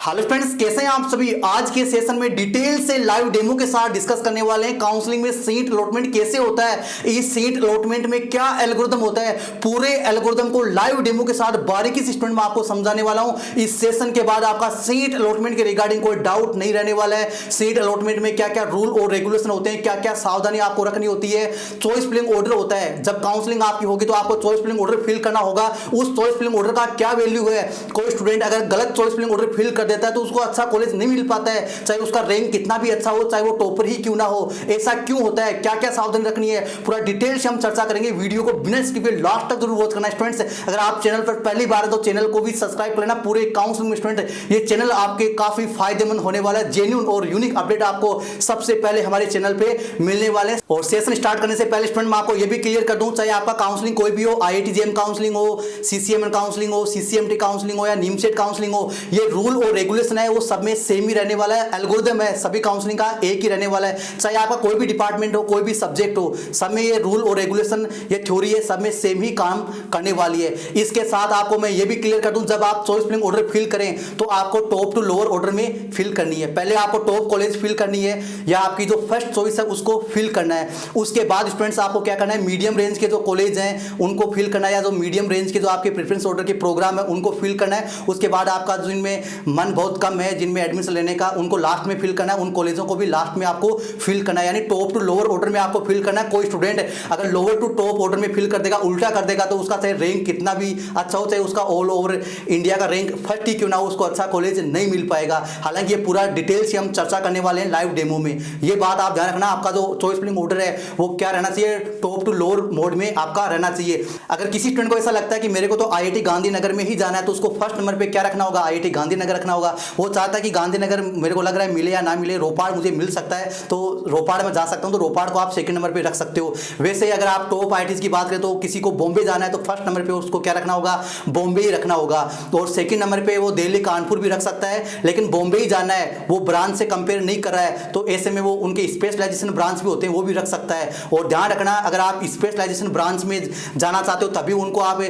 Hello friends, कैसे हैं आप सभी। आज के सेशन में डिटेल से लाइव डेमो के साथ डिस्कस करने वाले हैं काउंसलिंग में सीट अलॉटमेंट कैसे होता है, इस सीट अलॉटमेंट में क्या एल्गोरिथम होता है। पूरे एल्गोरिथम को लाइव डेमो के साथ बारीकी से स्टूडेंट में आपको समझाने वाला हूं। इस सेशन के बाद आपका सीट अलॉटमेंट के रिगार्डिंग कोई डाउट नहीं रहने वाला है। सीट अलॉटमेंट में क्या क्या रूल और रेगुलेशन होते हैं, क्या क्या सावधानी आपको रखनी होती है। चॉइस फिलिंग ऑर्डर होता है, जब काउंसलिंग आपकी होगी तो आपको चॉइस फिलिंग ऑर्डर फिल करना होगा। उस चॉइस फिलिंग ऑर्डर का क्या वैल्यू है। कोई स्टूडेंट अगर गलत चॉइस फिलिंग ऑर्डर फिल कर देता है तो उसको अच्छा कॉलेज नहीं मिल पाता है, चाहे उसका रैंक कितना भी अच्छा हो, चाहे वो टॉपर ही क्यों ना हो। ऐसा क्यों होता है, क्या क्या सावधानी रखनी है, पूरा डिटेल से हम चर्चा करेंगे। वीडियो को बिना स्किप किए लास्ट तक जरूर वॉच करना स्टूडेंट्स। अगर आप चैनल पर पहली बार है तो चैनल को भी सब्सक्राइब कर लेना। पूरे काउंसलिंग में स्टूडेंट ये चैनल आपके काफी फायदेमंद होने वाला है। जेन्युइन और यूनिक अपडेट आपको सबसे पहले हमारे चैनल पे मिलने वाले हैं। और सेशन स्टार्ट करने से पहले स्टूडेंट मैं आपको ये भी क्लियर कर दूं, चाहे आपका काउंसलिंग कोई भी हो, IIT जेईई काउंसलिंग हो, CCMN काउंसलिंग हो, CCMT काउंसलिंग हो या नीमसेट काउंसलिंग हो, ये रूल और रेगुलेशन है वो सब में सेम ही रहने वाला है। एल्गोरिथम है सभी काउंसलिंग का एक ही रहने वाला है। चाहे आपका कोई भी डिपार्टमेंट हो, कोई भी सब्जेक्ट हो, सब में ये रूल और रेगुलेशन, ये थ्योरी है, सब में सेम ही काम करने वाली है। इसके साथ आपको मैं ये भी क्लियर कर दूं, जब आप चॉइस फिलिंग ऑर्डर फिल करें तो आपको टॉप टू लोअर ऑर्डर में फिल करनी है। पहले आपको टॉप कॉलेज फिल करनी है या आपकी जो फर्स्ट चॉइस है उसको फिल करना है। उसके बाद स्टूडेंट्स आपको क्या करना है, मीडियम रेंज के जो कॉलेज हैं उनको फिल करना है, या जो मीडियम रेंज के जो आपके प्रेफरेंस ऑर्डर के प्रोग्राम है उनको फिल करना है। उसके बाद आपका जिनमें मन बहुत कम है, जिनमें एडमिशन लेने का, उनको लास्ट में फिल करना है। उन कॉलेजों को भी लास्ट में आपको फिल करना है, यानी टॉप टू लोअर ऑर्डर में आपको फिल करना है। कोई स्टूडेंट अगर लोअर टू टॉप ऑर्डर में फिल कर देगा, उल्टा कर देगा, तो उसका चाहे रैंक कितना भी अच्छा हो, चाहे उसका ऑल ओवर इंडिया का रैंक फर्स्ट ही क्यों ना हो, उसको अच्छा कॉलेज नहीं मिल पाएगा। हालांकि ये पूरा डिटेल से हम चर्चा करने वाले हैं लाइव डेमो में। ये बात आप ध्यान रखना, आपका जो चॉइस फिलिंग ऑर्डर है वो क्या रहना चाहिए, टॉप टू लोअर मोड में आपका रहना चाहिए। अगर किसी स्टूडेंट को ऐसा लगता है कि मेरे को तो IIT गांधीनगर में ही जाना है, तो उसको फर्स्ट नंबर पे क्या रखना होगा, IIT गांधीनगर रखना होगा। वो चाहता है कि गांधीनगर मेरे को लग रहा है मिले या ना मिले, रोपाड़ मुझे मिल सकता है तो रोपाड़ में जा सकता हूं, तो रोपाड़ को आप सेकंड नंबर पे रख सकते हो। वैसे ही अगर आप टॉप IITs की बात करें तो किसी को बॉम्बे जाना है तो फर्स्ट नंबर पे उसको क्या रखना होगा, बॉम्बे ही रखना होगा। और सेकंड नंबर पे वो दिल्ली कानपुर भी रख सकता है, लेकिन बॉम्बे ही जाना है, वो ब्रांच से कंपेयर नहीं कर रहा है, तो ऐसे में वो उनके स्पेशलाइजेशन ब्रांच भी होते हैं वो भी रख सकता है। और ध्यान रखना, अगर आप स्पेशलाइजेशन ब्रांच में जाना चाहते हो तभी उनको आप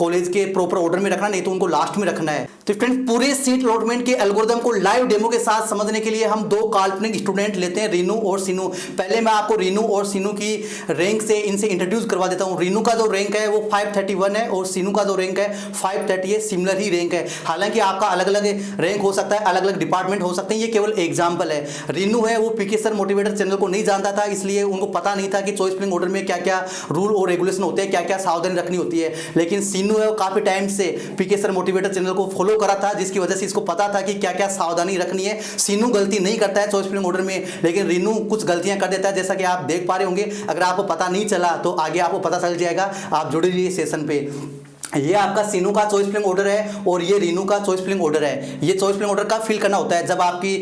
कॉलेज के प्रॉपर ऑर्डर में रखना, नहीं तो उनको लास्ट में रखना है। तो फ्रेंड्स, पूरे सीट अलॉटमेंट के एल्गोरिथम को लाइव डेमो के साथ समझने के लिए हम दो काल्पनिक स्टूडेंट लेते हैं, रीनू और सीनू। पहले मैं आपको रीनू और सीनू की रैंक से इनसे इंट्रोड्यूस करवा देता हूं। रीनू का जो रैंक है वो 531 है और सीनू का जो रैंक है 530 है, सिमिलर ही रैंक है। हालांकि आपका अलग अलग रैंक हो सकता है, अलग अलग डिपार्टमेंट हो सकते हैं, ये केवल एग्जाम्पल है। रीनू है वो पीके सर मोटिवेटर चैनल को नहीं जानता था, इसलिए उनको पता नहीं था कि चॉइस फिलिंग ऑर्डर में क्या क्या रूल और रेगुलेशन होते हैं, क्या क्या सावधानी रखनी होती है। लेकिन सीनू है वो काफी टाइम से पीके सर मोटिवेटर चैनल को फॉलो करा था, जिसकी वजह से इसको पता था कि क्या क्या सावधानी रखनी है। सीनू गलती नहीं करता है चॉइस फिलिंग ऑर्डर में, लेकिन रीनू कुछ गलतियां कर देता है, जैसा कि आप देख पा रहे होंगे। अगर आपको पता नहीं चला तो आगे आपको पता चल जाएगा, आप जुड़े रहिए सेशन पे। ये आपका सीनू का चॉइस फिलिंग ऑर्डर है और ये रीनू का चॉइस फिलिंग ऑर्डर है। ये चॉइस फिलिंग ऑर्डर का फिल करना होता है जब आपकी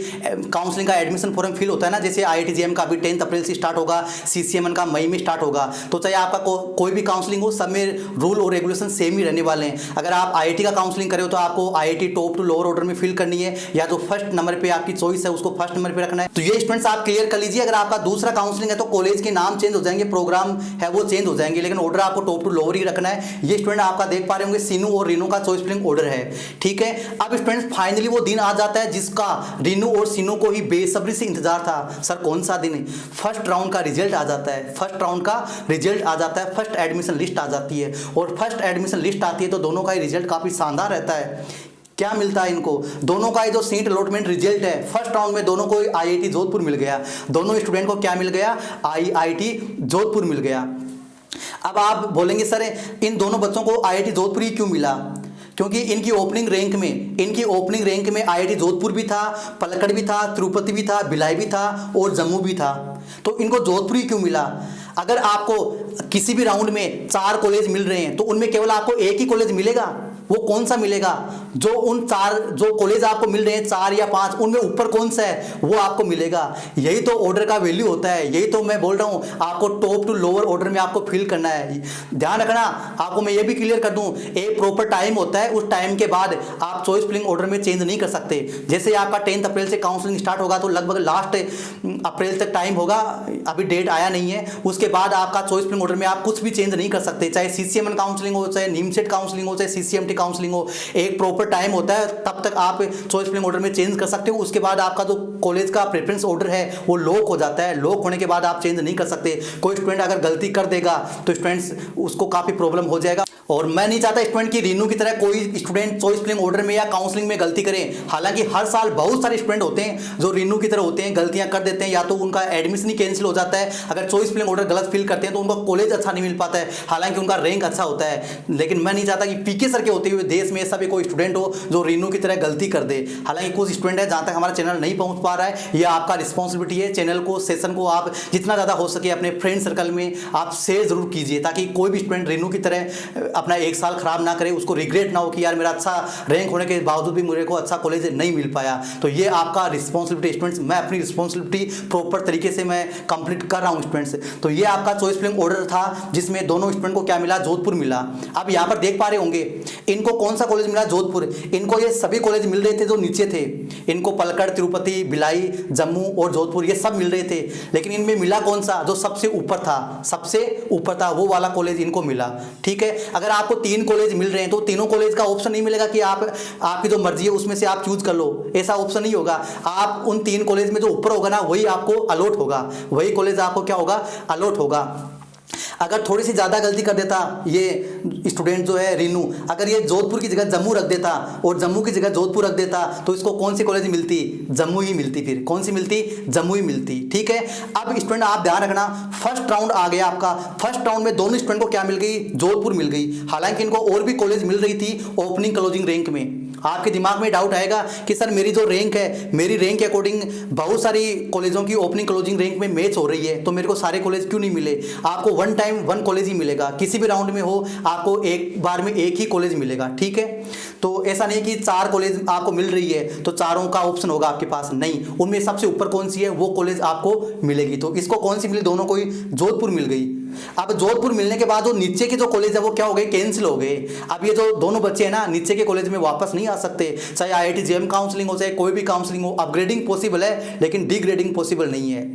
काउंसलिंग का एडमिशन फॉर्म फिल होता है ना, जैसे IIT जेईई का भी 10 अप्रैल से स्टार्ट होगा, CCMN का मई में स्टार्ट होगा। तो चाहे आपका कोई भी काउंसलिंग हो, सब में रूल और रेगुलेशन सेम ही रहने वाले हैं। अगर आप IIT का काउंसलिंग करें तो आपको IIT top to lower order में फिल करनी है, या जो फर्स्ट नंबर पर आपकी चॉइस है उसको फर्स्ट नंबर पर रखना है। तो ये स्टूडेंट्स आप क्लियर कर लीजिए। अगर आपका दूसरा काउंसलिंग है तो कॉलेज के नाम चेंज हो जाएंगे, प्रोग्राम है वो चेंज हो जाएंगे, लेकिन ऑर्डर आपको टॉप टू लोअर ही रखना है। ये स्टूडेंट आपका देख पा रहे होंगे सीनू और रीनू का चॉइस फिलिंग ऑर्डर है, ठीक है। अब स्टूडेंट्स फाइनली वो दिन आ जाता है जिसका रीनू और सीनू को ही बेसब्री से इंतजार था। सर कौन सा दिन है? फर्स्ट राउंड का रिजल्ट आ जाता है। फर्स्ट राउंड का रिजल्ट आ जाता है, फर्स्ट एडमिशन लिस्ट आ जाती है। और फर्स्ट एडमिशन लिस्ट आती है तो दोनों का ही रिजल्ट काफी शानदार रहता है। क्या मिलता है इनको? दोनों का जो सीट अलॉटमेंट रिजल्ट है फर्स्ट राउंड में, दोनों को IIT जोधपुर मिल गया। दोनों स्टूडेंट को क्या मिल गया? IIT जोधपुर मिल गया। अब आप बोलेंगे सर इन दोनों बच्चों को IIT जोधपुर ही क्यों मिला? क्योंकि इनकी ओपनिंग रैंक में IIT जोधपुर भी था, पलक्कड़ भी था, तिरुपति भी था, भिलाई भी था और जम्मू भी था। तो इनको जोधपुर ही क्यों मिला? अगर आपको किसी भी राउंड में 4 कॉलेज मिल रहे हैं तो उनमें केवल आपको एक ही कॉलेज मिलेगा। वो कौन सा मिलेगा? जो उन 4 जो कॉलेज आपको मिल रहे हैं 4 या 5, उनमें ऊपर कौन सा है वो आपको मिलेगा। यही तो ऑर्डर का वैल्यू होता है। यही तो मैं बोल रहा हूं, आपको टॉप टू लोअर ऑर्डर में आपको फिल करना है। ध्यान रखना, आपको मैं ये भी क्लियर कर दूं, एक प्रॉपर टाइम होता है, उस टाइम के बाद आप चॉइस फिलिंग ऑर्डर में चेंज नहीं कर सकते। जैसे आपका 10 अप्रैल से काउंसलिंग स्टार्ट होगा तो लगभग लास्ट अप्रैल तक टाइम होगा, अभी डेट आया नहीं है। उसके बाद आपका चॉइस फिलिंग ऑर्डर में आप कुछ भी चेंज नहीं कर सकते, चाहे CCMN काउंसलिंग हो, चाहे नीमसेट काउंसलिंग हो, चाहे CCMT काउंसलिंग हो, एक प्रॉपर टाइम होता है, तब तक आप चॉइस फिलिंग ऑर्डर में चेंज कर सकते हो। उसके बाद आपका जो कॉलेज का प्रेफरेंस ऑर्डर है वो लॉक हो जाता है। लॉक होने के बाद आप चेंज नहीं कर सकते। कोई स्टूडेंट अगर गलती कर देगा तो स्टूडेंट्स उसको काफी प्रॉब्लम हो जाएगा। और मैं नहीं चाहता स्टूडेंट की रीनू की तरह कोई स्टूडेंट चॉइस फिलिंग ऑर्डर में या काउंसलिंग में गलती करे। हालांकि हर साल बहुत सारे स्टूडेंट होते हैं जो रीनू की तरह होते हैं, गलतियां कर देते हैं, या तो उनका एडमिशन ही कैंसिल हो जाता है। अगर चॉइस फिलिंग ऑर्डर गलत फिल करते हैं तो उनका कॉलेज अच्छा नहीं मिल पाता है, हालांकि उनका रैंक अच्छा होता है। लेकिन मैं नहीं चाहता कि पीके सर के होते हुए देश में ऐसा भी कोई स्टूडेंट हो जो रीनू की तरह गलती कर दे। हालांकि कुछ स्टूडेंट है, जहां तक हमारा चैनल नहीं पहुंच पा रहा है, यह आपका रिस्पॉन्सिबिलिटी है। चैनल को, सेशन को आप जितना ज़्यादा हो सके अपने फ्रेंड सर्कल में आप शेयर जरूर कीजिए, ताकि कोई भी स्टूडेंट रीनू की तरह अपना एक साल खराब ना करे, उसको रिग्रेट ना हो कि यार मेरा अच्छा रैंक होने के बावजूद भी मेरे को अच्छा कॉलेज नहीं मिल पाया। तो ये आपका रिस्पॉन्सिबिलिटी स्टूडेंट्स, मैं अपनी रिस्पॉन्सिबिलिटी प्रॉपर तरीके से मैं कंप्लीट कर रहा हूँ स्टूडेंट्स। तो ये आपका चॉइस फिलिंग ऑर्डर था जिसमें दोनों स्टूडेंट को क्या मिला, जोधपुर मिला। अब यहाँ पर देख पा रहे होंगे इनको कौन सा कॉलेज मिला, जोधपुर। इनको ये सभी कॉलेज मिल रहे थे जो नीचे थे, इनको पलक्कड़, तिरुपति, भिलाई, जम्मू और जोधपुर ये सब मिल रहे थे। लेकिन इनमें मिला कौन सा, जो सबसे ऊपर था, सबसे ऊपर था वो वाला कॉलेज इनको मिला। ठीक है, अगर आपको 3 कॉलेज मिल रहे हैं तो तीनों कॉलेज का ऑप्शन नहीं मिलेगा कि आपकी जो मर्जी है उसमें से आप चूज कर लो, ऐसा ऑप्शन नहीं होगा। आप उन 3 कॉलेज में जो ऊपर होगा ना वही आपको अलॉट होगा, वही कॉलेज आपको क्या होगा, अलॉट होगा। अगर थोड़ी सी ज़्यादा गलती कर देता ये स्टूडेंट जो है रीनू, अगर ये जोधपुर की जगह जम्मू रख देता और जम्मू की जगह जोधपुर रख देता तो इसको कौन सी कॉलेज मिलती, जम्मू ही मिलती। फिर कौन सी मिलती, जम्मू ही मिलती। ठीक है, अब स्टूडेंट आप ध्यान रखना, फर्स्ट राउंड आ गया आपका। फर्स्ट राउंड में दोनों स्टूडेंट को क्या मिल गई, जोधपुर मिल गई। हालांकि इनको और भी कॉलेज मिल रही थी ओपनिंग क्लोजिंग रैंक में। आपके दिमाग में डाउट आएगा कि सर मेरी जो रैंक है, मेरी रैंक के अकॉर्डिंग बहुत सारी कॉलेजों की ओपनिंग क्लोजिंग रैंक में मैच हो रही है, तो मेरे को सारे कॉलेज क्यों नहीं मिले। आपको वन टाइम वन कॉलेज ही मिलेगा, किसी भी राउंड में हो आपको एक बार में एक ही कॉलेज मिलेगा। ठीक है, तो ऐसा नहीं कि 4 कॉलेज आपको मिल रही है तो चारों का ऑप्शन होगा आपके पास, नहीं, उनमें सबसे ऊपर कौन सी है वो कॉलेज आपको मिलेगी। तो इसको कौन सी मिली, दोनों को ही जोधपुर मिल गई। अब जोधपुर मिलने के बाद जो नीचे के जो कॉलेज है वो क्या हो गए, कैंसिल हो गए। अब ये जो दोनों बच्चे हैं ना, नीचे के कॉलेज में वापस नहीं आ सकते, चाहे आईआईटी जेएम काउंसलिंग हो, चाहे कोई भी काउंसलिंग हो। अपग्रेडिंग पॉसिबल है लेकिन डिग्रेडिंग पॉसिबल नहीं है।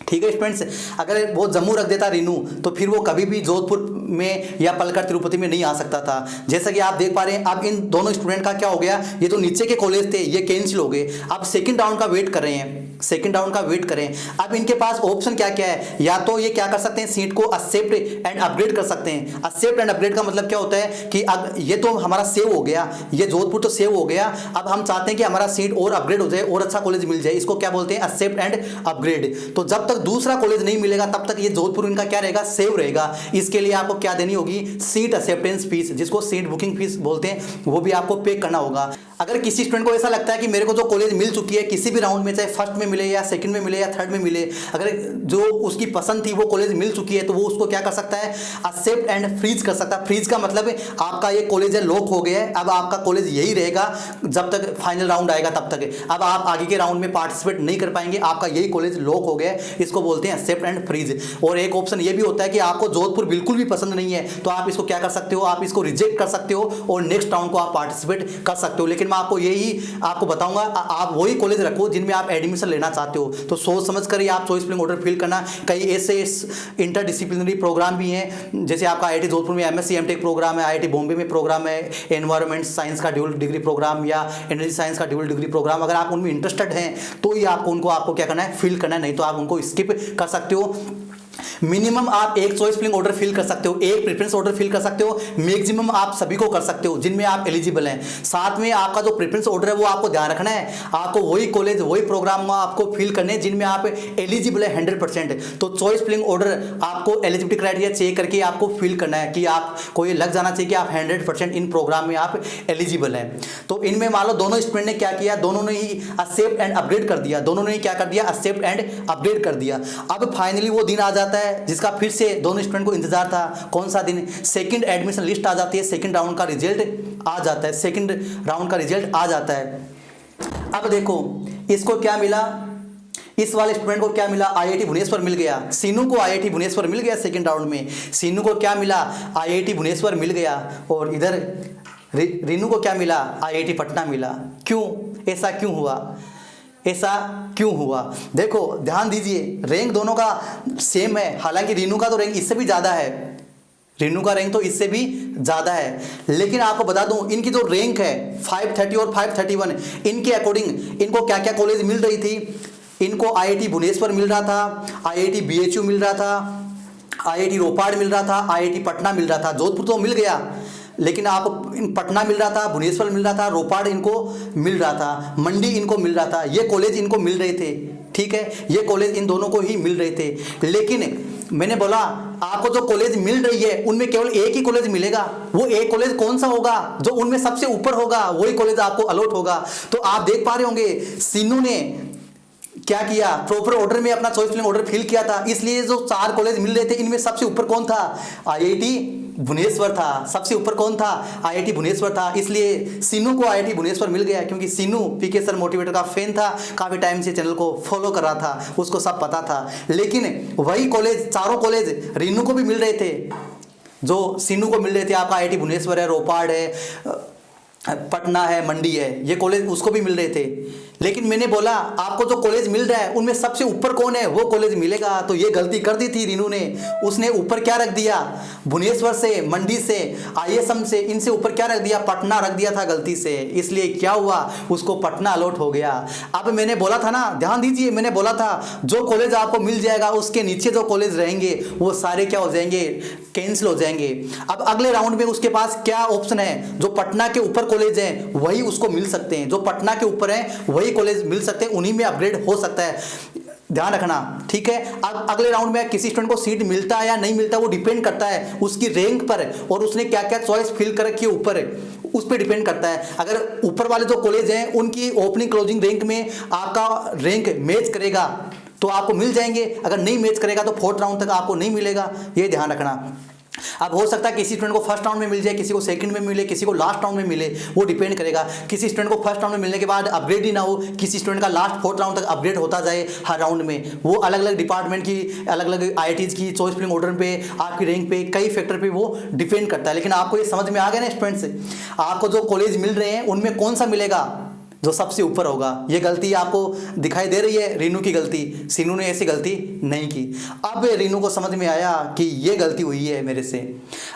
ठीक है स्टूडेंट्स, अगर वो जम्मू रख देता रीनू तो फिर वो कभी भी जोधपुर में या पलक्कड़ तिरुपति में नहीं आ सकता था। जैसा कि आप देख पा रहे हैं, अब इन दोनों स्टूडेंट का क्या हो गया, ये जो नीचे के कॉलेज थे ये कैंसिल हो गए। अब सेकंड राउंड का वेट कर रहे हैं, सेकंड राउंड का वेट करें। अब इनके पास ऑप्शन क्या क्या है, या तो ये क्या कर सकते हैं, सीट को एक्सेप्ट एंड अपग्रेड कर सकते हैं। एक्सेप्ट एंड अपग्रेड का मतलब क्या होता है कि अब ये तो हमारा सेव हो गया, ये जोधपुर तो सेव हो गया, अब हम चाहते हैं कि हमारा सीट और अपग्रेड हो जाए और अच्छा कॉलेज मिल जाए, इसको क्या बोलते हैं, एक्सेप्ट एंड अपग्रेड। तो जब तक दूसरा कॉलेज नहीं मिलेगा तब तक ये जोधपुर इनका क्या रहेगा, सेव रहेगा। इसके लिए आपको क्या देनी होगी, सीट एक्सेप्टेंस फीस, जिसको सीट बुकिंग फीस बोलते हैं, वो भी आपको पे करना होगा। अगर किसी स्टूडेंट को ऐसा लगता है कि मेरे को जो कॉलेज मिल चुकी है किसी भी राउंड में, चाहे फर्स्ट में मिले या सेकंड में मिले या थर्ड में मिले, अगर जो उसकी पसंद थी वो कॉलेज मिल चुकी है तो वो उसको क्या कर सकता है, एक्सेप्ट एंड फ्रीज कर सकता है। फ्रीज का मतलब आपका ये कॉलेज है लॉक हो गया है, अब आपका कॉलेज यही रहेगा जब तक फाइनल राउंड आएगा तब तक। अब आप आगे के राउंड में पार्टिसिपेट नहीं कर पाएंगे, आपका यही कॉलेज लॉक हो गया है, इसको बोलते हैं एक्सेप्ट एंड फ्रीज। और एक ऑप्शन ये भी होता है कि आपको जोधपुर बिल्कुल भी पसंद नहीं है तो आप इसको क्या कर सकते हो, आप इसको रिजेक्ट कर सकते हो और नेक्स्ट राउंड को आप पार्टिसिपेट कर सकते हो। लेकिन मैं आपको यही आपको बताऊंगा, आप वही कॉलेज रखो जिनमें आप एडमिशन लेना चाहते हो। तो सोच समझ कर ही आप चॉइस फिलिंग ऑर्डर फिल करना। कई ऐसे इंटरडिसिप्लिनरी प्रोग्राम भी हैं, जैसे आपका आईआईटी जोधपुर में एमएससी एमटेक प्रोग्राम है, आईआईटी बॉम्बे में प्रोग्राम है एनवायरमेंट साइंस का ड्यूल डिग्री प्रोग्राम या एनर्जी साइंस का ड्यूल डिग्री प्रोग्राम। अगर आप उनमें इंटरेस्टेड हैं तो ही आपको क्या करना है, फिल करना है, नहीं तो आप उनको स्किप कर सकते हो। मिनिमम आप एक चॉइस फिलिंग ऑर्डर फिल कर सकते हो, एक प्रेफरेंस ऑर्डर फिल कर सकते हो, मैक्सिमम आप सभी को कर सकते हो जिनमें आप एलिजिबल हैं। साथ में आपका जो प्रेफरेंस ऑर्डर है वो आपको ध्यान रखना है, आपको वही कॉलेज वही प्रोग्राम आपको फिल करने हैं जिनमें आप एलिजिबल है 100%। तो चॉइस फिलिंग ऑर्डर आपको एलिजिबिलिटी क्राइटेरिया चेक करके आपको फिल करना है कि आपको ये लग जाना चाहिए कि आप 100% इन प्रोग्राम में आप एलिजिबल हैं। तो इनमें मान लो दोनों स्टूडेंट ने क्या किया, दोनों ने ही एक्सेप्ट एंड अपग्रेड कर दिया, दोनों ने क्या कर दिया, एक्सेप्ट एंड अपग्रेड कर दिया। अब फाइनली वो दिन आ जाता है जिसका फिर से दोनों स्टूडेंट को इंतजार था। कौन सा दिन, सेकंड एडमिशन लिस्ट आ जाती है, सेकंड राउंड का रिजल्ट आ जाता है, सेकंड राउंड का रिजल्ट आ जाता है। अब देखो इसको क्या मिला, इस वाले स्टूडेंट को क्या मिला, आईआईटी भुवनेश्वर मिल गया। सीनू को आईआईटी भुवनेश्वर मिल गया सेकंड राउंड में, सीनू को क्या मिला, आईआईटी भुवनेश्वर मिल गया। और इधर रीनू को क्या मिला, आईआईटी पटना मिला। क्यों, ऐसा क्यों हुआ, ऐसा क्यों हुआ? देखो ध्यान दीजिए, रैंक दोनों का सेम है, हालांकि रीनू का तो रैंक इससे भी ज़्यादा है, रीनू का रैंक तो इससे भी ज़्यादा है। लेकिन आपको बता दूं इनकी जो रैंक है 530 और 531, इनके अकॉर्डिंग इनको क्या क्या कॉलेज मिल रही थी। इनको आईआईटी भुवनेश्वर मिल रहा था, आईआईटी बीएचयू मिल रहा था, आईआईटी रोपाड़ मिल रहा था, आईआईटी पटना मिल रहा था। जोधपुर तो मिल गया, लेकिन आप पटना मिल रहा था, भुवनेश्वर मिल रहा था, रोपाड़ इनको मिल रहा था, मंडी इनको मिल रहा था। ये कॉलेज इनको मिल रहे थे, ठीक है, ये कॉलेज इन दोनों को ही मिल रहे थे। लेकिन मैंने बोला आपको जो कॉलेज मिल रही है उनमें केवल एक ही कॉलेज मिलेगा। वो एक कॉलेज कौन सा होगा? जो उनमें सबसे ऊपर होगा वही कॉलेज आपको अलॉट होगा। तो आप देख पा रहे होंगे सीनू ने क्या किया, प्रॉपर ऑर्डर में अपना चॉइस फिलिंग ऑर्डर फिल किया था। इसलिए जो 4 कॉलेज मिल रहे थे इनमें सबसे ऊपर कौन था? आईआईटी भुवनेश्वर था। सबसे ऊपर कौन था? आईआईटी भुवनेश्वर था। इसलिए सीनू को आईआईटी भुवनेश्वर मिल गया, क्योंकि सीनू पीके सर मोटिवेटर का फैन था, काफी टाइम से चैनल को फॉलो कर रहा था, उसको सब पता था। लेकिन वही कॉलेज, चारों कॉलेज रीनू को भी मिल रहे थे, जो सीनू को मिल रहे थे। आपका आईआईटी भुवनेश्वर है, रोपाड़ है, पटना है, मंडी है, ये कॉलेज उसको भी मिल रहे थे। लेकिन मैंने बोला आपको जो कॉलेज मिल रहा है उनमें सबसे ऊपर कौन है, वो कॉलेज मिलेगा। तो ये गलती कर दी थी रीनू ने। उसने ऊपर क्या रख दिया? भुवनेश्वर से, मंडी से, आईएसएम से, इनसे ऊपर क्या रख दिया? पटना रख दिया था गलती से। इसलिए क्या हुआ, उसको पटना अलॉट हो गया। अब मैंने बोला था ना, ध्यान दीजिए, मैंने बोला था जो कॉलेज आपको मिल जाएगा उसके नीचे जो कॉलेज रहेंगे वो सारे क्या हो जाएंगे? कैंसिल हो जाएंगे। अब अगले राउंड में उसके पास क्या ऑप्शन है? जो पटना के ऊपर कॉलेज है वही उसको मिल सकते हैं, जो पटना के ऊपर है वही कॉलेज मिल सकते हैं, उन्हीं में अपग्रेड हो सकता है। ध्यान रखना, ठीक है। अब अगले राउंड में किसी स्टूडेंट को सीट मिलता है या नहीं मिलता, वो डिपेंड करता है उसकी रैंक पर और उसने क्या क्या चॉइस फिल कर रखी है ऊपर, उस पर डिपेंड करता है। अगर ऊपर वाले जो कॉलेज हैं उनकी ओपनिंग क्लोजिंग रैंक में आपका रैंक मैच करेगा तो आपको मिल जाएंगे, अगर नहीं मैच करेगा तो 4th राउंड तक आपको नहीं मिलेगा, ये ध्यान रखना। अब हो सकता है किसी स्टूडेंट को फर्स्ट राउंड में मिल जाए, किसी को सेकंड में मिले, किसी को लास्ट राउंड में मिले, वो डिपेंड करेगा। किसी स्टूडेंट को फर्स्ट राउंड में मिलने के बाद अपग्रेड ही ना हो, किसी स्टूडेंट का लास्ट 4th राउंड तक अपग्रेड होता जाए हर राउंड में। वो अलग अलग डिपार्टमेंट की, अलग अलग आईआईटीज की चॉइस फिलिंग ऑर्डर पे, आपकी रैंक पे, कई फैक्टर पे वो डिपेंड करता है। लेकिन आपको ये समझ में आ गया ना स्टूडेंट्स, आपको जो कॉलेज मिल रहे हैं उनमें कौन सा मिलेगा? जो सबसे ऊपर होगा। ये गलती आपको दिखाई दे रही है, रीनू की गलती। सीनू ने ऐसी गलती नहीं की। अब रीनू को समझ में आया कि ये गलती हुई है मेरे से।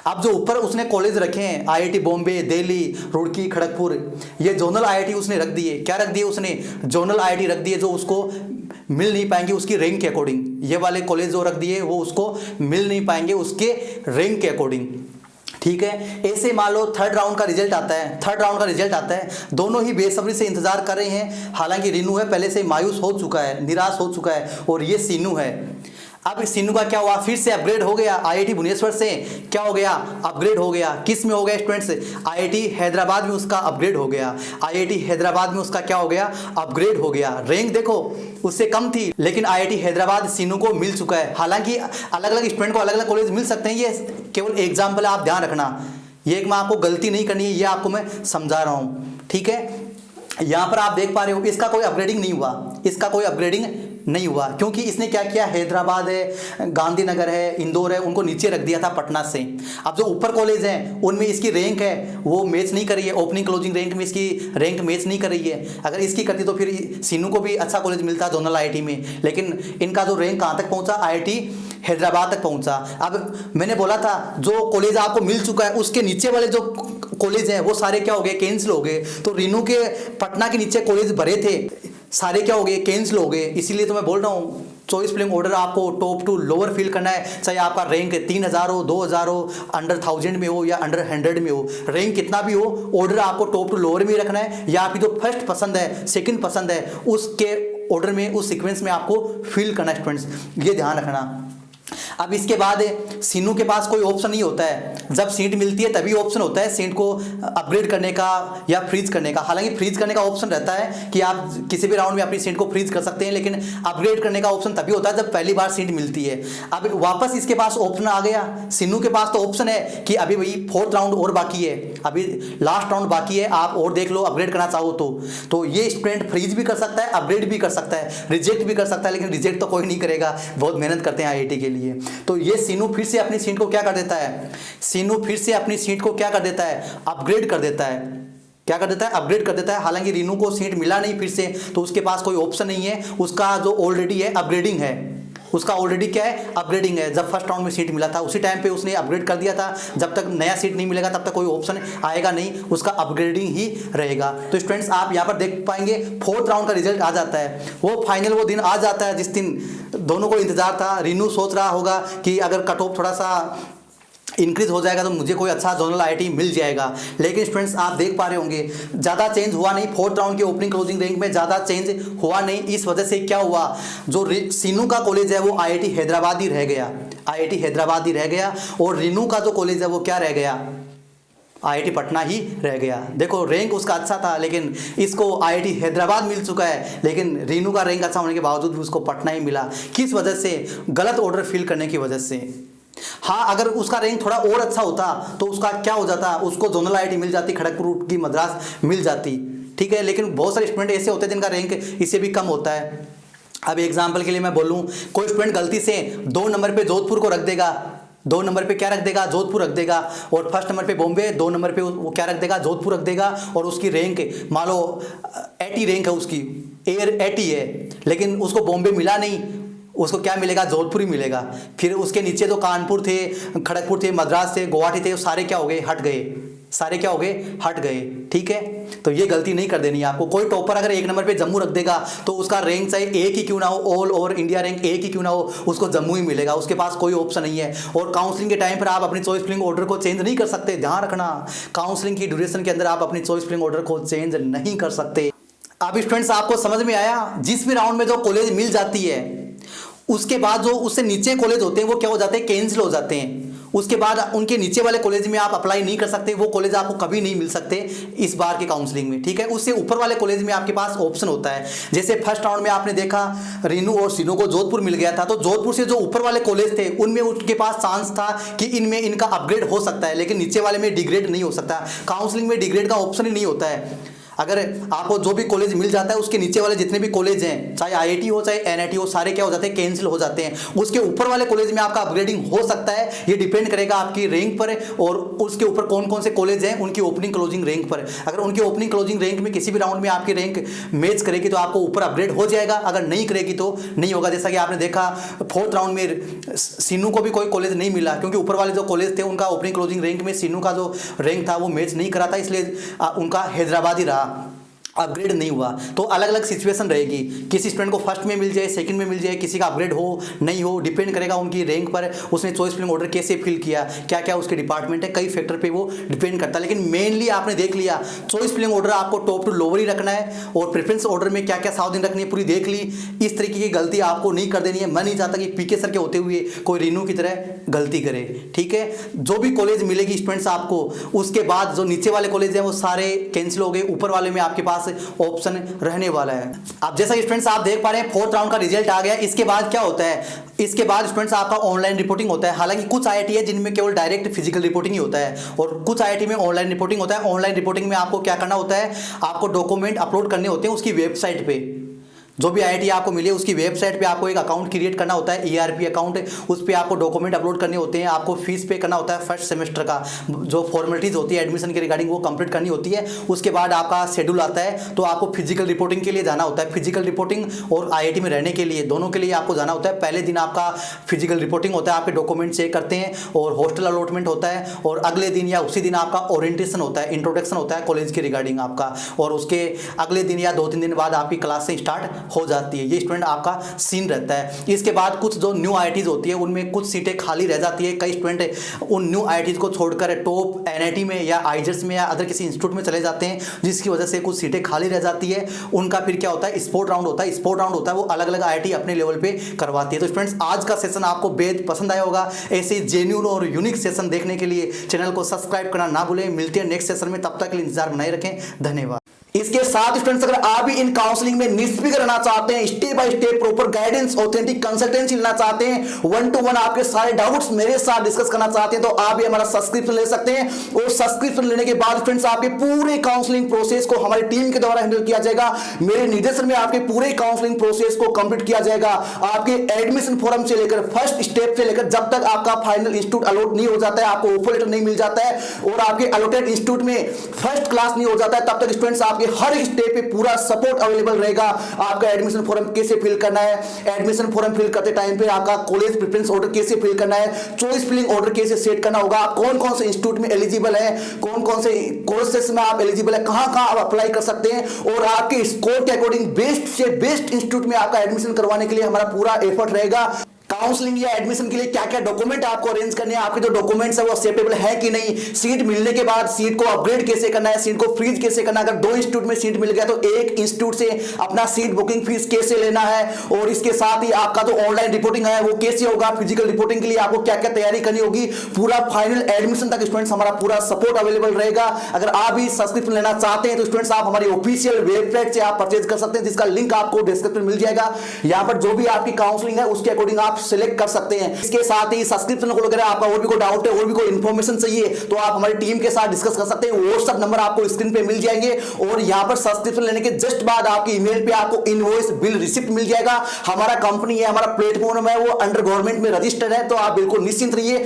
अब जो ऊपर उसने कॉलेज रखे हैं, आईआईटी बॉम्बे, दिल्ली, रुड़की, खड़गपुर, ये जोनल आईआईटी उसने रख दिए। क्या रख दिए उसने? जोनल आईआईटी रख दिए, जो उसको मिल नहीं पाएंगे उसकी रैंक के अकॉर्डिंग। ये वाले कॉलेज जो रख दिए वो उसको मिल नहीं पाएंगे उसके रैंक के अकॉर्डिंग, ठीक है। ऐसे मान लो 3rd राउंड का रिजल्ट आता है, 3rd राउंड का रिजल्ट आता है, दोनों ही बेसब्री से इंतजार कर रहे हैं। हालांकि रीनू है पहले से मायूस हो चुका है, निराश हो चुका है, और ये सीनू है। अब सीनू का क्या हुआ? फिर से अपग्रेड हो गया आईआईटी भुवनेश्वर से। क्या हो गया? अपग्रेड हो गया। किस में हो गया स्टूडेंट्स? आईआईटी हैदराबाद में उसका अपग्रेड हो गया। आईआईटी हैदराबाद में उसका क्या हो गया? अपग्रेड हो गया। रैंक देखो उससे कम थी, लेकिन आईआईटी हैदराबाद सीनू को मिल चुका है। हालांकि अलग अलग स्टूडेंट को अलग अलग कॉलेज मिल सकते हैं, ये केवल एग्जाम्पल है, आप ध्यान रखना। ये एक मैं आपको गलती नहीं करनी है, ये आपको मैं समझा रहा हूँ, ठीक है। यहाँ पर आप देख पा रहे हो इसका कोई अपग्रेडिंग नहीं हुआ, इसका कोई अपग्रेडिंग नहीं हुआ, क्योंकि इसने क्या किया? हैदराबाद है, गांधीनगर है, इंदौर है, उनको नीचे रख दिया था पटना से। अब जो ऊपर कॉलेज हैं उनमें इसकी रैंक है वो मैच नहीं कर रही है, ओपनिंग क्लोजिंग रैंक में इसकी रैंक मैच नहीं कर रही है। अगर इसकी करती तो फिर सीनू को भी अच्छा कॉलेज मिलता जोनल आईआईटी में, लेकिन इनका जो रैंक कहाँ तक पहुँचा? आईआईटी हैदराबाद तक पहुँचा। अब मैंने बोला था जो कॉलेज आपको मिल चुका है उसके नीचे वाले जो कॉलेज हैं वो सारे क्या हो गए? कैंसिल हो गए। तो रीनू के पटना के नीचे कॉलेज भरे थे, सारे क्या हो गए? कैंसिल हो गए। इसीलिए तो मैं बोल रहा हूँ चॉइस फिलिंग ऑर्डर आपको टॉप टू लोअर फिल करना है, चाहे आपका रैंक 3000 हो, 2000 हो, अंडर 1000 में हो या अंडर 100 में हो, रैंक कितना भी हो, ऑर्डर आपको टॉप टू लोअर में रखना है, या आपकी जो फर्स्ट पसंद है, सेकंड पसंद है, उसके ऑर्डर में, उस सीक्वेंस में आपको फिल करना है स्टूडेंट्स, ये ध्यान रखना। अब इसके बाद सीनू के पास कोई ऑप्शन नहीं होता है। जब सीट मिलती है तभी ऑप्शन होता है सीट को अपग्रेड करने का या फ्रीज करने का। हालांकि फ्रीज करने का ऑप्शन रहता है कि आप किसी भी राउंड में अपनी सीट को फ्रीज कर सकते हैं, लेकिन अपग्रेड करने का ऑप्शन तभी होता है जब पहली बार सीट मिलती है। अब वापस इसके पास ऑप्शन आ गया, सीनू के पास तो ऑप्शन है कि अभी भाई 4th राउंड और बाकी है, अभी लास्ट राउंड बाकी है, आप और देख लो अपग्रेड करना चाहो तो ये स्टूडेंट फ्रीज भी कर सकता है, अपग्रेड भी कर सकता है, रिजेक्ट भी कर सकता है, लेकिन रिजेक्ट तो कोई नहीं करेगा, बहुत मेहनत करते हैं आईआईटी के लिए। तो ये सीनू फिर से अपनी सीट को क्या कर देता है? सीनू फिर से अपनी सीट को क्या कर देता है? अपग्रेड कर देता है। क्या कर देता है? अपग्रेड कर देता है। हालांकि रीनू को सीट मिला नहीं फिर से, तो उसके पास कोई ऑप्शन नहीं है, उसका जो ऑलरेडी है अपग्रेडिंग है, उसका ऑलरेडी क्या है, अपग्रेडिंग है। जब फर्स्ट राउंड में सीट मिला था उसी टाइम पे उसने अपग्रेड कर दिया था। जब तक नया सीट नहीं मिलेगा तब तक कोई ऑप्शन आएगा नहीं, उसका अपग्रेडिंग ही रहेगा। तो स्टूडेंट्स आप यहाँ पर देख पाएंगे फोर्थ राउंड का रिजल्ट आ जाता है। वो फाइनल वो दिन आ जाता है जिस दिन दोनों को इंतजार था। रीनू सोच रहा होगा कि अगर कट ऑफ थोड़ा सा इंक्रीज हो जाएगा तो मुझे कोई अच्छा जोनल आईआईटी मिल जाएगा, लेकिन स्टूडेंट्स आप देख पा रहे होंगे ज़्यादा चेंज हुआ नहीं। फोर्थ राउंड के ओपनिंग क्लोजिंग रैंक में ज़्यादा चेंज हुआ नहीं। इस वजह से क्या हुआ, जो सीनू का कॉलेज है वो आईआईटी हैदराबाद ही रह गया, आईआईटी हैदराबाद ही रह गया। और रीनू का जो कॉलेज है वो क्या रह गया, आईआईटी पटना ही रह गया। देखो रैंक उसका अच्छा था लेकिन इसको आईआईटी हैदराबाद मिल चुका है, लेकिन रीनू का रैंक अच्छा होने के बावजूद भी उसको पटना ही मिला। किस वजह से, गलत ऑर्डर फिल करने की वजह से। हाँ अगर उसका रैंक थोड़ा और अच्छा होता तो उसका क्या हो जाता, उसको जोनल आईआईटी मिल जाती, खड़गपुर की मद्रास मिल जाती, ठीक है। लेकिन बहुत सारे स्टूडेंट ऐसे होते हैं जिनका रैंक इससे भी कम होता है। अब एग्जाम्पल के लिए मैं बोलूँ, कोई स्टूडेंट गलती से 2 नंबर पे जोधपुर को रख देगा, 2 नंबर पे क्या रख देगा, जोधपुर रख देगा, और फर्स्ट नंबर पे बॉम्बे, 2 नंबर पे वो क्या रख देगा, जोधपुर रख देगा। और उसकी रैंक मान लो 80 रैंक है, उसकी एयर 80 है, लेकिन उसको बॉम्बे मिला नहीं, उसको क्या मिलेगा, जोधपुर ही मिलेगा। फिर उसके नीचे जो कानपुर थे, खड़गपुर थे, मद्रास थे, गुवाहाटी थे, सारे क्या हो गए, हट गए, सारे क्या हो गए, हट गए, ठीक है। तो ये गलती नहीं कर देनी है आपको। कोई टॉपर अगर 1 नंबर पे जम्मू रख देगा तो उसका रैंक चाहे एक ही क्यों ना हो, ऑल ओवर इंडिया रैंक एक ही क्यों ना हो, उसको जम्मू ही मिलेगा, उसके पास कोई ऑप्शन नहीं है। और काउंसलिंग के टाइम पर आप अपनी चॉइस फिलिंग ऑर्डर को चेंज नहीं कर सकते, ध्यान रखना। काउंसलिंग की ड्यूरेशन के अंदर आप अपनी चॉइस फिलिंग ऑर्डर को चेंज नहीं कर सकते। अब स्टूडेंट्स आपको समझ में आया, जिस भी राउंड में जो कॉलेज मिल जाती है उसके बाद जो उससे नीचे कॉलेज होते हैं वो क्या हो जाते हैं, कैंसिल हो जाते हैं। उसके बाद उनके नीचे वाले कॉलेज में आप अप्लाई नहीं कर सकते, वो कॉलेज आपको कभी नहीं मिल सकते इस बार के काउंसलिंग में, ठीक है। उससे ऊपर वाले कॉलेज में आपके पास ऑप्शन होता है। जैसे फर्स्ट राउंड में आपने देखा रीनू और सीनू को जोधपुर मिल गया था, तो जोधपुर से जो ऊपर वाले कॉलेज थे उनमें उनके पास चांस था कि इनमें इनका अपग्रेड हो सकता है, लेकिन नीचे वाले में डिग्रेड नहीं हो सकता। काउंसलिंग में डिग्रेड का ऑप्शन ही नहीं होता है। अगर आपको जो भी कॉलेज मिल जाता है उसके नीचे वाले जितने भी कॉलेज हैं, चाहे आईआईटी हो चाहे एनआईटी हो, सारे क्या हो जाते हैं, कैंसिल हो जाते हैं। उसके ऊपर वाले कॉलेज में आपका अपग्रेडिंग हो सकता है, ये डिपेंड करेगा आपकी रैंक पर और उसके ऊपर कौन कौन से कॉलेज हैं उनकी ओपनिंग क्लोजिंग रैंक पर। अगर उनकी ओपनिंग क्लोजिंग रैंक में किसी भी राउंड में आपकी रैंक मैच करेगी तो आपको ऊपर अपग्रेड हो जाएगा, अगर नहीं करेगी तो नहीं होगा। जैसा कि आपने देखा फोर्थ राउंड में सीनू को भी कोई कॉलेज नहीं मिला, क्योंकि ऊपर वाले जो कॉलेज थे उनका ओपनिंग क्लोजिंग रैंक में सीनू का जो रैंक था वो मैच नहीं करा था, इसलिए उनका हैदराबाद ही रहा, अपग्रेड नहीं हुआ। तो अलग अलग सिचुएशन रहेगी, किसी स्टूडेंट को फर्स्ट में मिल जाए, सेकंड में मिल जाए, किसी का अपग्रेड हो नहीं हो, डिपेंड करेगा उनकी रैंक पर, उसने चॉइस फिलिंग ऑर्डर कैसे फिल किया, क्या क्या उसके डिपार्टमेंट है, कई फैक्टर पे वो डिपेंड करता है। लेकिन मेनली आपने देख लिया चॉइस फिलिंग ऑर्डर आपको टॉप टू लोअर ही रखना है, और प्रेफरेंस ऑर्डर में क्या क्या सावधानी रखनी है पूरी देख ली। इस तरीके की गलती आपको नहीं कर देनी है। मैं नहीं चाहता कि पीके सर के होते हुए कोई रीनू की तरह गलती करे, ठीक है। जो भी कॉलेज मिलेगी स्टूडेंट्स आपको, उसके बाद जो नीचे वाले कॉलेज हैं वो सारे कैंसिल हो गए, ऊपर वाले में आपके पास ऑप्शन रहने वाला है। अब जैसा कि स्टूडेंट्स आप देख पा रहे हैं फोर्थ राउंड का रिजल्ट आ गया। इसके बाद क्या होता है, इसके बाद स्टूडेंट्स आपका ऑनलाइन रिपोर्टिंग होता है। हालांकि कुछ आईआईटी है जिनमें केवल डायरेक्ट फिजिकल रिपोर्टिंग ही होता है, और कुछ आईआईटी में ऑनलाइन रिपोर्टिंग होता है। ऑनलाइन रिपोर्टिंग में आपको क्या करना होता है, आपको डॉक्यूमेंट अपलोड करने होते हैं उसकी वेबसाइट पे। जो भी आईआईटी आपको मिले उसकी वेबसाइट पे आपको एक अकाउंट क्रिएट करना होता है, ईआरपी अकाउंट, उस पर आपको डॉक्यूमेंट अपलोड करने होते हैं, आपको फीस पे करना होता है फर्स्ट सेमेस्टर का, जो फॉर्मेलिटीज़ होती है एडमिशन के रिगार्डिंग वो कंप्लीट करनी होती है। उसके बाद आपका शेड्यूल आता है, तो आपको फिजिकल रिपोर्टिंग के लिए जाना होता है। फिजिकल रिपोर्टिंग और आईआईटी में रहने के लिए, दोनों के लिए आपको जाना होता है। पहले दिन आपका फिजिकल रिपोर्टिंग होता है, आपके डॉक्यूमेंट चेक करते हैं और हॉस्टल अलॉटमेंट होता है, और अगले दिन या उसी दिन आपका ओरिएंटेशन होता है, इंट्रोडक्शन होता है कॉलेज के रिगार्डिंग आपका, और उसके अगले दिन या 2-3 दिन बाद आपकी क्लासें स्टार्ट हो जाती है। ये स्टूडेंट आपका सीन रहता है। इसके बाद कुछ जो न्यू आईआईटीज होती है उनमें कुछ सीटें खाली रह जाती है। कई स्टूडेंट उन न्यू आईआईटीज को छोड़कर टॉप एनआईटी में या आईजेट्स में या अदर किसी इंस्टीट्यूट में चले जाते हैं, जिसकी वजह से कुछ सीटें खाली रह जाती है। उनका फिर क्या होता है, स्पोर्ट राउंड होता है। स्पोर्ट राउंड होता है वो अलग अलग आईआईटी अपने लेवल पे करवाती है। तो स्टूडेंट्स आज का सेशन आपको बेहद पसंद आया होगा। ऐसे जेन्युइन और यूनिक सेशन देखने के लिए चैनल को सब्सक्राइब करना ना भूलें। मिलते हैं नेक्स्ट सेशन में, तब तक के लिए इंतजार बनाए रखें। धन्यवाद। इसके साथ स्टूडेंट्स अगर आप भी इन काउंसलिंग में निष्पक्ष रहना चाहते हैं, step by step proper guidance, authentic consultancy लेना चाहते हैं, 1-to-1 आपके सारे डाउट्स मेरे साथ डिस्कस करना चाहते हैं, तो आप भी हमारा सब्सक्रिप्शन ले सकते हैं। और सब्सक्रिप्शन लेने के बाद फ्रेंड्स आपके पूरे काउंसलिंग प्रोसेस को हमारी टीम के द्वारा हैंडल किया जाएगा। मेरे निर्देशन में आपके पूरे काउंसलिंग प्रोसेस को कंप्लीट किया जाएगा। आपके एडमिशन फॉर्म से लेकर फर्स्ट स्टेप से लेकर जब तक आपका फाइनल इंस्टीट्यूट अलॉट नहीं हो जाता है, आपको ऑफर लेटर नहीं मिल जाता है और आपके अलॉटेड इंस्टीट्यूट में फर्स्ट क्लास नहीं हो जाता है, तब तक स्टूडेंट्स आप आपके हर एक स्टेप पे पूरा सपोर्ट अवेलेबल रहेगा। आपका एडमिशन फॉर्म कैसे फिल करना है, एडमिशन फॉर्म फिल करते टाइम पे आपका कॉलेज प्रेफरेंस ऑर्डर कैसे फिल करना है, चॉइस फिलिंग ऑर्डर कैसे सेट करना होगा, आप कौन कौन से इंस्टीट्यूट में एलिजिबल है, कौन कौन से कोर्सेस में आप एलिजिबल है, कहां कहां आप अप्लाई कर सकते हैं, और आपके स्कोर के अकॉर्डिंग बेस्ट से बेस्ट इंस्टीट्यूट में आपका एडमिशन करवाने के लिए हमारा पूरा एफर्ट रहेगा। काउंसलिंग या एडमिशन के लिए क्या क्या डॉक्यूमेंट आपको अरेंज करने हैं, आपके जो डॉक्यूमेंट्स है वो एक्सेप्टेबल है कि नहीं, सीट मिलने के बाद सीट को अपग्रेड कैसे करना है, सीट को फ्रीज कैसे करना है, अगर 2 इंस्टीट्यूट में सीट मिल गया तो एक इंस्टीट्यूट से अपना सीट बुकिंग फीस कैसे लेना है, और इसके साथ ही आपका जो ऑनलाइन रिपोर्टिंग है वो कैसे होगा, फिजिकल रिपोर्टिंग के लिए आपको क्या क्या तैयारी करनी होगी, पूरा फाइनल एडमिशन तक स्टूडेंट्स हमारा पूरा सपोर्ट अवेलेबल रहेगा। अगर आप भी सब्सक्रिप्शन लेना चाहते हैं तो स्टूडेंट्स आप हमारी ऑफिशियल वेबसाइट से आप परचेज कर सकते हैं, जिसका लिंक आपको डिस्क्रिप्शन में मिल जाएगा। यहां पर जो भी आपकी काउंसलिंग है उसके अकॉर्डिंग आप सिलेक्ट कर सकते हैं। इसके साथ ही सब्सक्रिप्शन को लेकर आपका और भी कोई डाउट है, और भी कोई इंफॉर्मेशन चाहिए तो आप हमारी टीम के साथ डिस्कस कर सकते हैं। व्हाट्सएप नंबर आपको स्क्रीन पे मिल जाएंगे, और यहां पर सब्सक्रिप्शन लेने के जस्ट बाद आपकी ईमेल पे आपको इनवॉइस बिल रिसिप्ट मिल जाएगा। हमारा कंपनी है, हमारा प्लेटफॉर्म है वो अंडर गवर्नमेंट में रजिस्टर्ड है, तो आप बिल्कुल निश्चिंत रहिए।